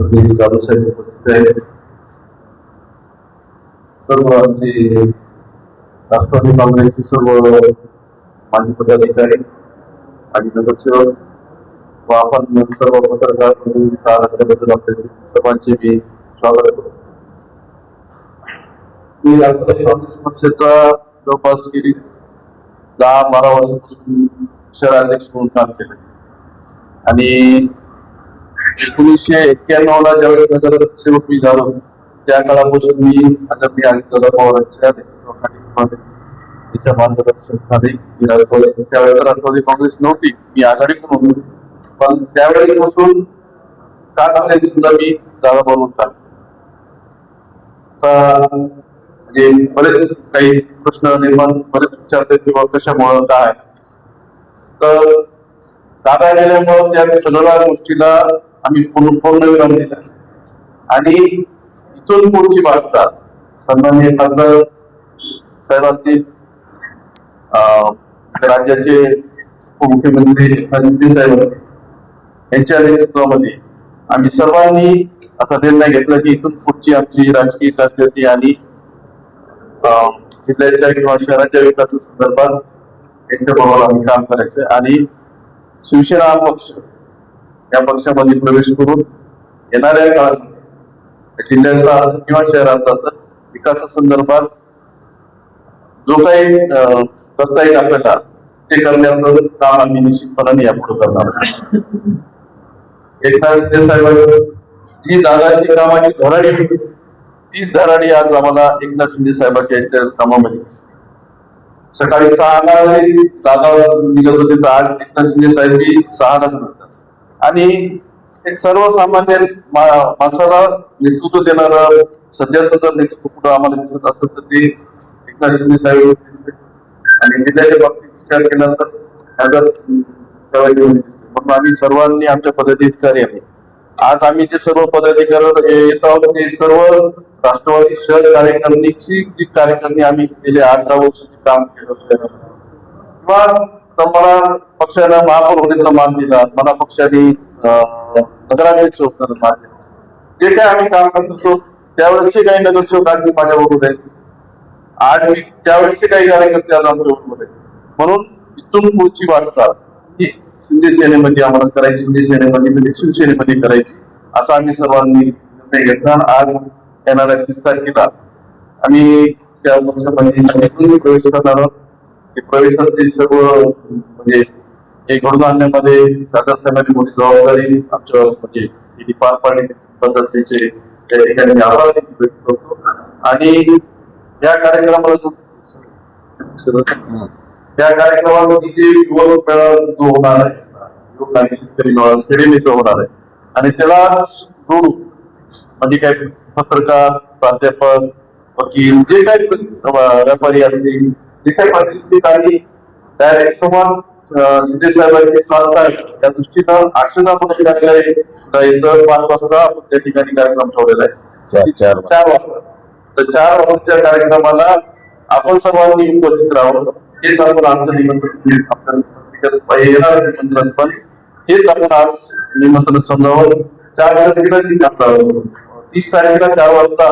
प्रतिनिधी जाधव साहेब उपस्थित आहेत. सर्व आमचे राष्ट्रवादी काँग्रेसचे सर्व माजी पदाधिकारी आणि नगरसेवक व आपण सर्व पत्रकार बद्दल आपल्या सर्वांचे मी स्वागत करतो. मी राष्ट्रवादी काँग्रेस पक्षाचा जवळपास गेली 10-12 वर्षापासून शहराध्यक्ष म्हणून काम केलं आणि 1991 ला ज्यावेळेस नगरसेवक मी झालो त्या काळापासून मी आदरणीय अजितदादा पवारांच्या नेतृत्वाखाली त्याच्या मार्गदर्शनाखाली त्यावेळेस राष्ट्रवादी काँग्रेस नव्हती, मी आघाडी पण होतो, पण त्यावेळेस पासून का सुद्धा मी दादा बनवून काम म्हणजे बरेच काही प्रश्न निर्माण बरेच विचारतात किंवा कशामुळं काय, तर दादा गेल्यामुळं त्या सगळ्या गोष्टीला आम्ही पूर्ण विराम दिला आणि इथून पुढची वाटचाल सन्माननीय खासदार साहेब असतील, राज्याचे उपमुख्यमंत्री एकनाथ साहेब यांच्या नेतृत्वामध्ये आम्ही सर्वांनी असा निर्णय घेतला की इथून पुढची आमची राजकीय कारकिर्दी आणि जिल्ह्याच्या किंवा शहराच्या विकासासंदर्भात यांच्याबरोबर आम्ही काम करायचं आणि शिवसेना हा पक्ष या पक्षामध्ये प्रवेश करून येणाऱ्या काळात जिल्ह्याचा किंवा शहराचा विकासासंदर्भात जो काही करता येईल आपल्याला ते करण्याचं काम आम्ही निश्चितपणाने यापुढे करणार. एकनाथ शिंदे साहेब जी दादाची कामाची धडाडी होती तीच धडाडी आज आम्हाला एकनाथ शिंदे साहेबांच्या यांच्या कामामध्ये दिसते. सकाळी 6ला दादा निघत होते तर आज एकनाथ शिंदे साहेब 6ला निघतात आणि एक सर्वसामान्य माणसाला नेतृत्व देणारं सध्याचं जर नेतृत्व कुठं आम्हाला दिसत असेल तर ते एकनाथ शिंदे साहेब दिसते आणि जिल्ह्याच्या बाबतीत विचार केला तर म्हणून आम्ही सर्वांनी आमच्या पदाधिकारी आहे आज आम्ही जे सर्व पदाधिकारी येत आहोत ते सर्व राष्ट्रवादी शहर कार्यकारिणीची जी कार्यकारिणी आम्ही गेले 8-10 वर्ष काम केलं किंवा मला पक्षानं महापौर होण्याचा मान दिला, मला पक्षाने नगराध्यक्ष होण्याचा मान दिला, जे काय आम्ही काम करत होतो त्यावेळेसचे काही नगरसेवक आज माझ्या बरोबर आहेत, आज मी त्यावेळेसचे काही कार्यकर्ते आज आमच्या बरोबर आहेत. म्हणून इथून पुढची वाटचाल ही शिंदे सेनेमध्ये आम्हाला करायची, शिंदे सेनेमध्ये म्हणजे शिवसेनेमध्ये करायची असा आम्ही सर्वांनी निर्णय घेतला. आज येणाऱ्या 30 तारखेला आम्ही त्या पक्षामध्ये प्रवेश करणार आहोत. प्रवेशाची सर्व म्हणजे हे घडून आणण्यामध्ये दादासाहेबांनी मोठी जबाबदारी आमच्या म्हणजे पार पाडण्याची पद्धतीचे त्या ठिकाणी आभार व्यक्त करतो आणि या कार्यक्रमाला त्या कार्यक्रमामध्ये जे युवक मेळावा जो होणार आहे, युवक आणि शेतकरी मेळावा स्टेडियम इथं होणार आहे आणि त्याला जोडून म्हणजे काही पत्रकार, प्राध्यापक, वकील जे काही व्यापारी असतील जे काही प्रतिष्ठित आणि डायरेक्ट संवाद शिंदे साहेबांची साथ आहे त्या दृष्टीनं 810 इथं 5 वाजता त्या ठिकाणी कार्यक्रम ठेवलेला आहे 4 वाजता. तर 4 वाजताच्या कार्यक्रमाला आपण सर्वांनी उपस्थित राहावं हेच आपण आजचं निमंत्रण आपल्याला येणार निमंत्रण पण हेच आपण आज निमंत्रण समजावं. 4 तारखेला 30 तारखेला 4 वाजता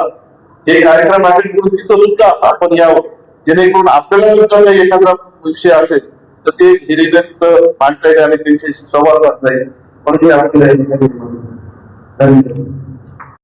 हे कार्यक्रम अटेंड करून तिथं सुद्धा आपण यावं जेणेकरून आपल्याला सुद्धा काही एखादा विषय असेल तर ते हिरीला तिथं मांडता येईल आणि त्यांच्याशी संवाद साधता येईल म्हणून आपल्याला धन्यवाद.